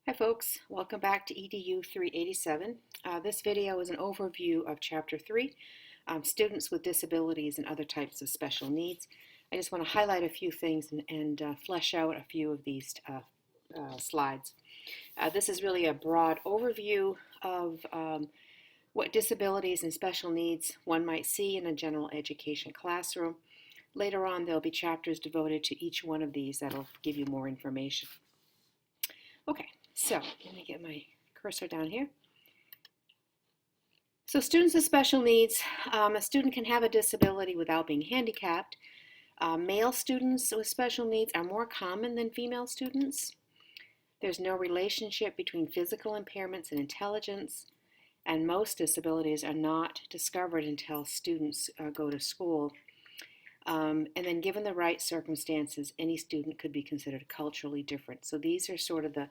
Hi folks, welcome back to EDU 387. This video is an overview of Chapter 3, Students with Disabilities and Other Types of Special Needs. I just want to highlight a few things and flesh out a few of these slides. This is really a broad overview of what disabilities and special needs one might see in a general education classroom. Later on, there'll be chapters devoted to each one of these that'll give you more information. Okay. So let me get my cursor down here. So students with special needs, a student can have a disability without being handicapped. Male students with special needs are more common than female students. There's no relationship between physical impairments and intelligence, and most disabilities are not discovered until students go to school. And then given the right circumstances, any student could be considered culturally different. So these are sort of the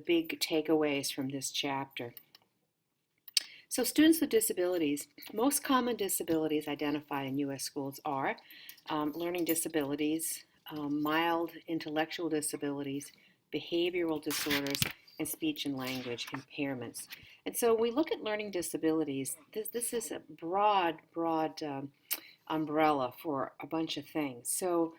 big takeaways from this chapter. So students with disabilities, most common disabilities identified in U.S. schools are learning disabilities, mild intellectual disabilities, behavioral disorders, and speech and language impairments. And so when we look at learning disabilities, this is a broad umbrella for a bunch of things. So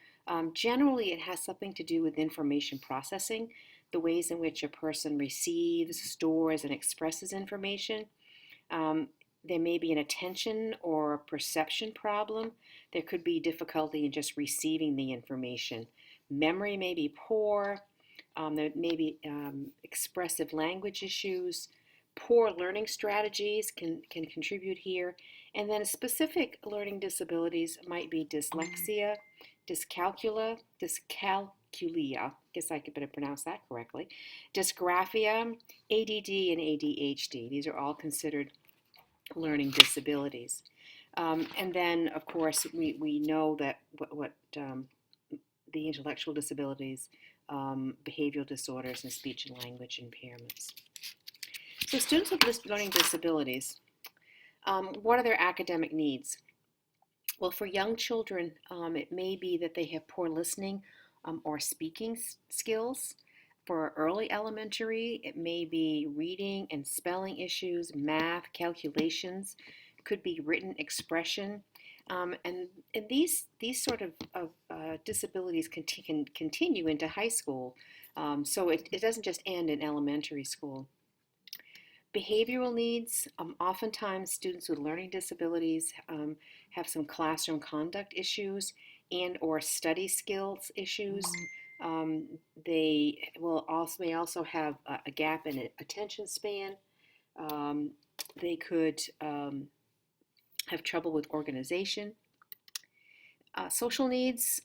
generally it has something to do with information processing, the ways in which a person receives, stores, and expresses information. There may be an attention or perception problem. There could be difficulty in just receiving the information. Memory may be poor. There may be expressive language issues. Poor learning strategies can contribute here. And then specific learning disabilities might be dyslexia, dyscalculia, guess I could better pronounce that correctly, dysgraphia, ADD, and ADHD. These are all considered learning disabilities. And then, of course, we know that what the intellectual disabilities, behavioral disorders, and speech and language impairments. So students with learning disabilities, what are their academic needs? Well, for young children, it may be that they have poor listening or speaking skills. For early elementary, it may be reading and spelling issues, math, calculations, could be written expression. And these sort of disabilities can continue into high school. So it doesn't just end in elementary school. Behavioral needs, oftentimes students with learning disabilities have some classroom conduct issues and or study skills issues. They may also have a gap in attention span. They could have trouble with organization. Social needs,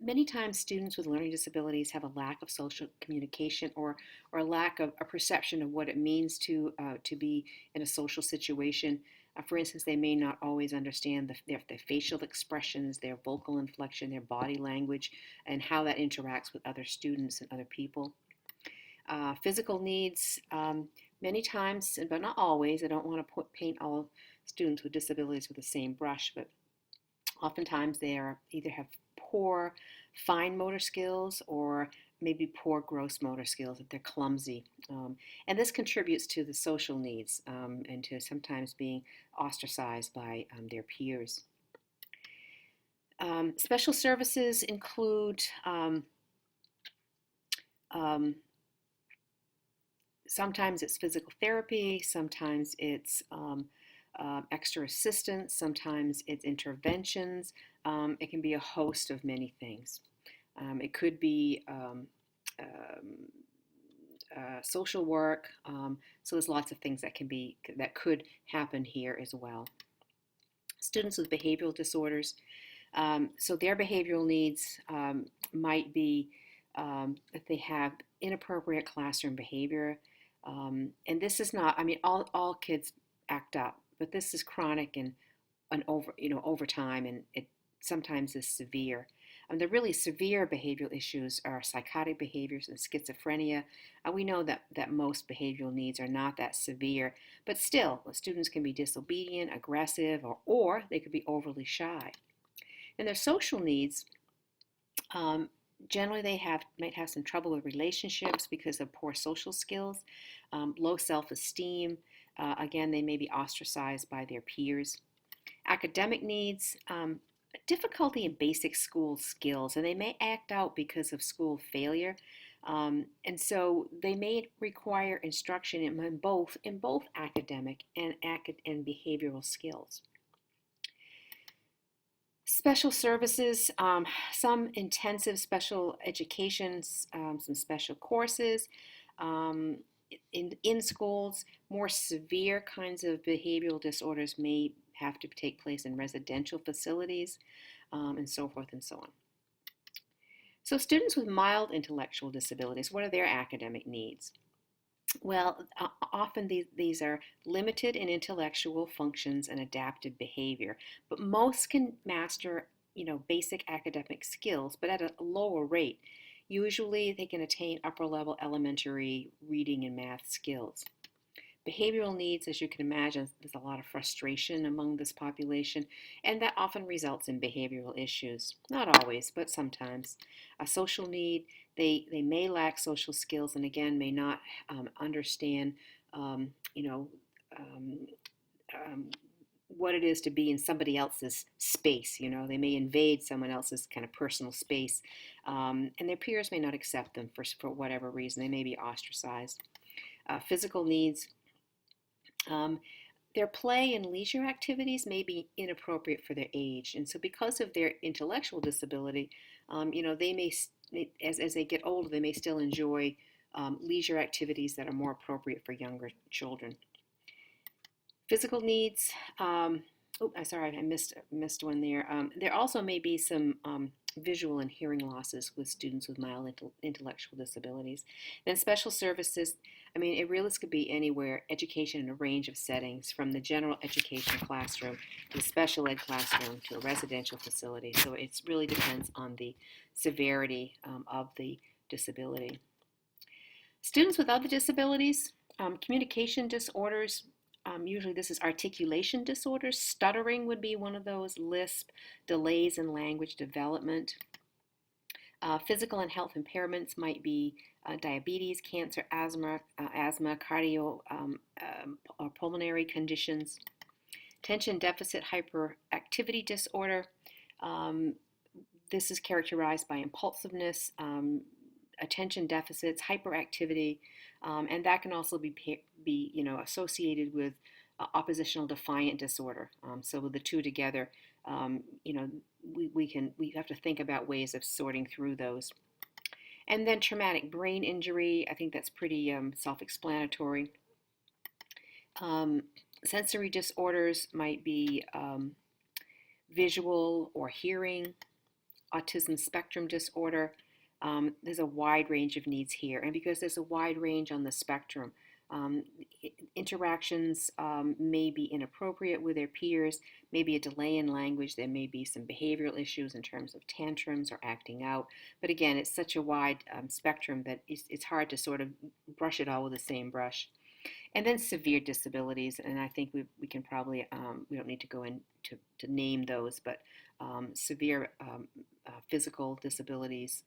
many times students with learning disabilities have a lack of social communication or a lack of a perception of what it means to be in a social situation. For instance, they may not always understand their facial expressions, their vocal inflection, their body language, and how that interacts with other students and other people. Physical needs, many times, but not always, I don't want to paint all students with disabilities with the same brush, but oftentimes they either have poor fine motor skills or maybe poor gross motor skills, if they're clumsy. And this contributes to the social needs and to sometimes being ostracized by their peers. Special services include sometimes it's physical therapy, sometimes it's extra assistance, sometimes it's interventions. It can be a host of many things. It could be social work. So there's lots of things that could happen here as well. Students with behavioral disorders. So their behavioral needs might be if they have inappropriate classroom behavior. And this is not, all kids act up, but this is chronic and over time, and it sometimes is severe. The really severe behavioral issues are psychotic behaviors and schizophrenia. We know that most behavioral needs are not that severe, but still, students can be disobedient, aggressive, or they could be overly shy. And their social needs, Generally, they might have some trouble with relationships because of poor social skills, low self-esteem. Again, they may be ostracized by their peers. Academic needs, difficulty in basic school skills, and they may act out because of school failure. And so they may require instruction in both academic and behavioral skills. Special services, some intensive special educations, some special courses um, in schools. More severe kinds of behavioral disorders may have to take place in residential facilities, and so forth and so on. So students with mild intellectual disabilities, what are their academic needs? Well, often these are limited in intellectual functions and adaptive behavior, but most can master, basic academic skills, but at a lower rate. Usually they can attain upper level elementary reading and math skills. Behavioral needs, as you can imagine, there's a lot of frustration among this population, and that often results in behavioral issues. Not always, but sometimes. A social need, they may lack social skills and again may not understand, um, you know, um, um, what it is to be in somebody else's space. They may invade someone else's kind of personal space, and their peers may not accept them for whatever reason. They may be ostracized. Physical needs. Um, their play and leisure activities may be inappropriate for their age, and so because of their intellectual disability, they may, as they get older, they may still enjoy leisure activities that are more appropriate for younger children. Physical needs. Sorry, I missed one there. There also may be some visual and hearing losses with students with mild intellectual disabilities. Then special services. It really could be anywhere, education in a range of settings, from the general education classroom to a special ed classroom to a residential facility. So it really depends on the severity of the disability. Students with other disabilities, communication disorders, usually this is articulation disorders. Stuttering would be one of those. Lisp, delays in language development. Physical and health impairments might be diabetes, cancer, asthma, cardio, or pulmonary conditions. Attention deficit hyperactivity disorder. This is characterized by impulsiveness, attention deficits, hyperactivity, and that can also be associated with oppositional defiant disorder. So with the two together, we have to think about ways of sorting through those. And then traumatic brain injury, I think that's pretty self-explanatory. Sensory disorders might be visual or hearing. Autism spectrum disorder. There's a wide range of needs here, and because there's a wide range on the spectrum, interactions may be inappropriate with their peers, maybe a delay in language, there may be some behavioral issues in terms of tantrums or acting out, but again, it's such a wide spectrum that it's hard to sort of brush it all with the same brush. And then severe disabilities, and I think we can probably, we don't need to go into to name those, but severe physical disabilities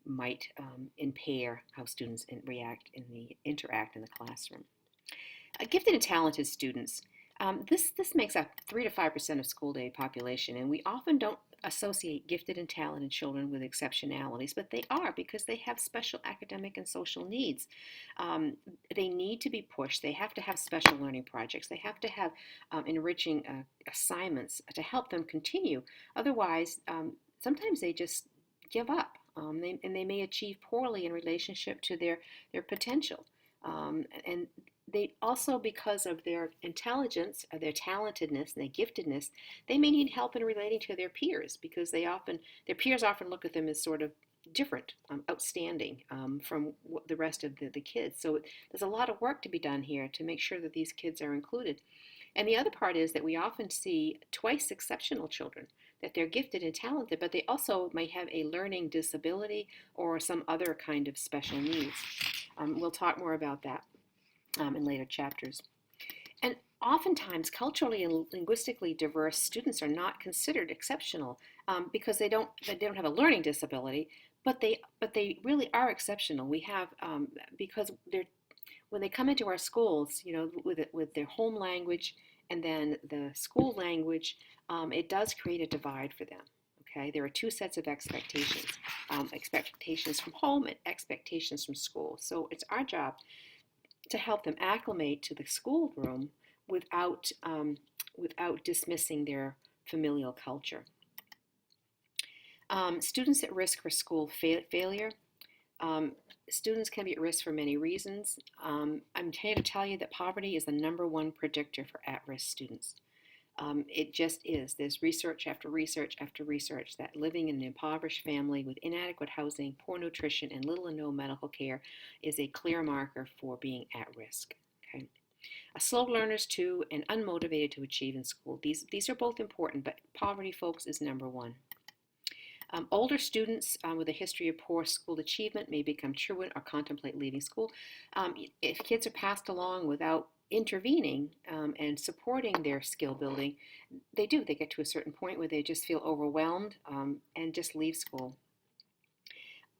might impair how students interact in the classroom. Gifted and talented students. This makes up 3 to 5% of school day population, and we often don't associate gifted and talented children with exceptionalities, but they are, because they have special academic and social needs. They need to be pushed. They have to have special learning projects. They have to have enriching assignments to help them continue. Otherwise, sometimes they just give up, and they may achieve poorly in relationship to their potential. And they also, because of their intelligence, or their talentedness and their giftedness, they may need help in relating to their peers, because their peers often look at them as sort of different, outstanding from the rest of the kids. So there's a lot of work to be done here to make sure that these kids are included. And the other part is that we often see twice exceptional children, that they're gifted and talented, but they also might have a learning disability or some other kind of special needs. We'll talk more about that in later chapters. And oftentimes, culturally and linguistically diverse students are not considered exceptional because they don't have a learning disability, but they really are exceptional. We have because when they come into our schools, with their home language and then the school language, it does create a divide for them. Okay, there are two sets of expectations: expectations from home and expectations from school. So it's our job to help them acclimate to the schoolroom without without dismissing their familial culture. Students at risk for school failure. Um, Students can be at risk for many reasons. I'm here to tell you that poverty is the #1 predictor for at-risk students. It just is. There's research after research after research that living in an impoverished family with inadequate housing, poor nutrition, and little or no medical care is a clear marker for being at risk. Okay. Slow learners too, and unmotivated to achieve in school. These are both important, but poverty, folks, is #1. Older students with a history of poor school achievement may become truant or contemplate leaving school. If kids are passed along without intervening and supporting their skill building, they get to a certain point where they just feel overwhelmed and just leave school.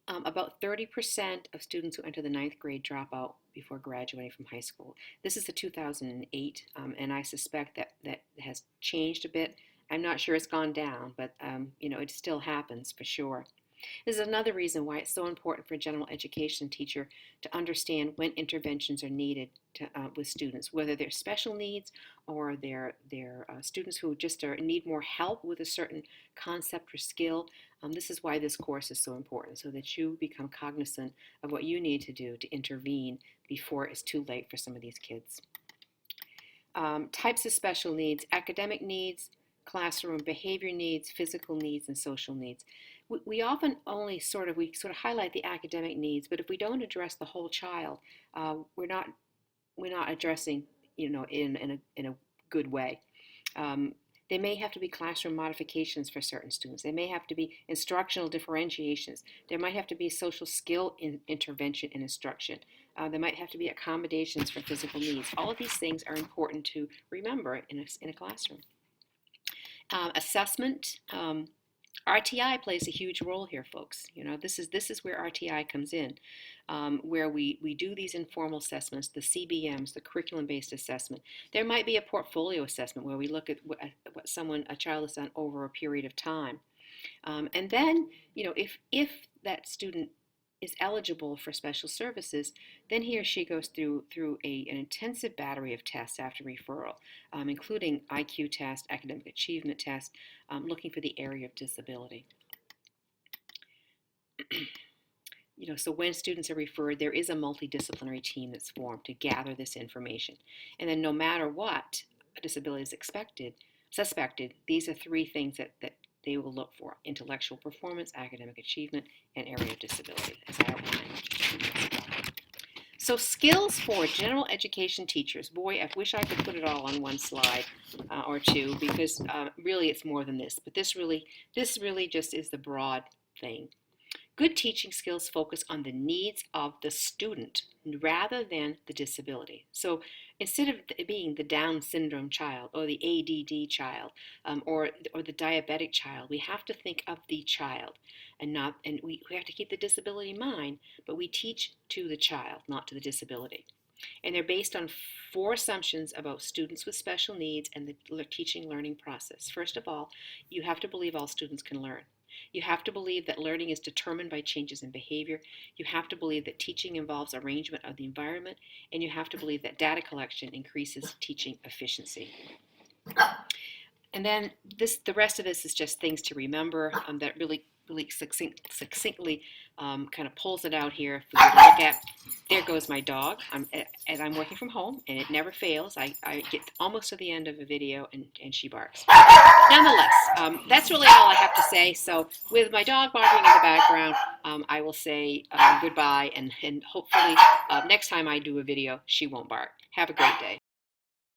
About 30% of students who enter the 9th grade drop out before graduating from high school. This is the 2008, and I suspect that has changed a bit. I'm not sure it's gone down, but it still happens for sure. This is another reason why it's so important for a general education teacher to understand when interventions are needed with students, whether they're special needs or they're students who just need more help with a certain concept or skill. This is why this course is so important, so that you become cognizant of what you need to do to intervene before it's too late for some of these kids. Types of special needs: academic needs, classroom behavior needs, physical needs, and social needs. We often only sort of highlight the academic needs, but if we don't address the whole child, we're not addressing in a good way. They may have to be classroom modifications for certain students. They may have to be instructional differentiations. There might have to be social skill intervention and instruction. There might have to be accommodations for physical needs. All of these things are important to remember in a classroom. Assessment. RTI plays a huge role here, folks. This is where RTI comes in, where we do these informal assessments, the CBMs, the curriculum-based assessment. There might be a portfolio assessment where we look at what a child has done over a period of time, and then if that student is eligible for special services, then he or she goes through an intensive battery of tests after referral, including IQ test, academic achievement test, looking for the area of disability. So when students are referred, there is a multidisciplinary team that's formed to gather this information. And then no matter what a disability is suspected, these are 3 things that they will look for: intellectual performance, academic achievement, and area of disability, as I outlined. So skills for general education teachers. Boy, I wish I could put it all on one slide or two, because really it's more than this. But this really just is the broad thing. Good teaching skills focus on the needs of the student rather than the disability. So instead of being the Down syndrome child or the ADD child or the diabetic child, we have to think of the child, and we have to keep the disability in mind, but we teach to the child, not to the disability. And they're based on 4 assumptions about students with special needs and the teaching learning process. First of all, you have to believe all students can learn. You have to believe that learning is determined by changes in behavior. You have to believe that teaching involves arrangement of the environment. And you have to believe that data collection increases teaching efficiency. And then the rest of this is just things to remember that really succinctly kind of pulls it out here. If we look at, there goes my dog. And I'm working from home, and it never fails. I get almost to the end of a video, and she barks. Nonetheless, that's really all I have to say. So with my dog barking in the background, I will say goodbye, and hopefully next time I do a video, she won't bark. Have a great day.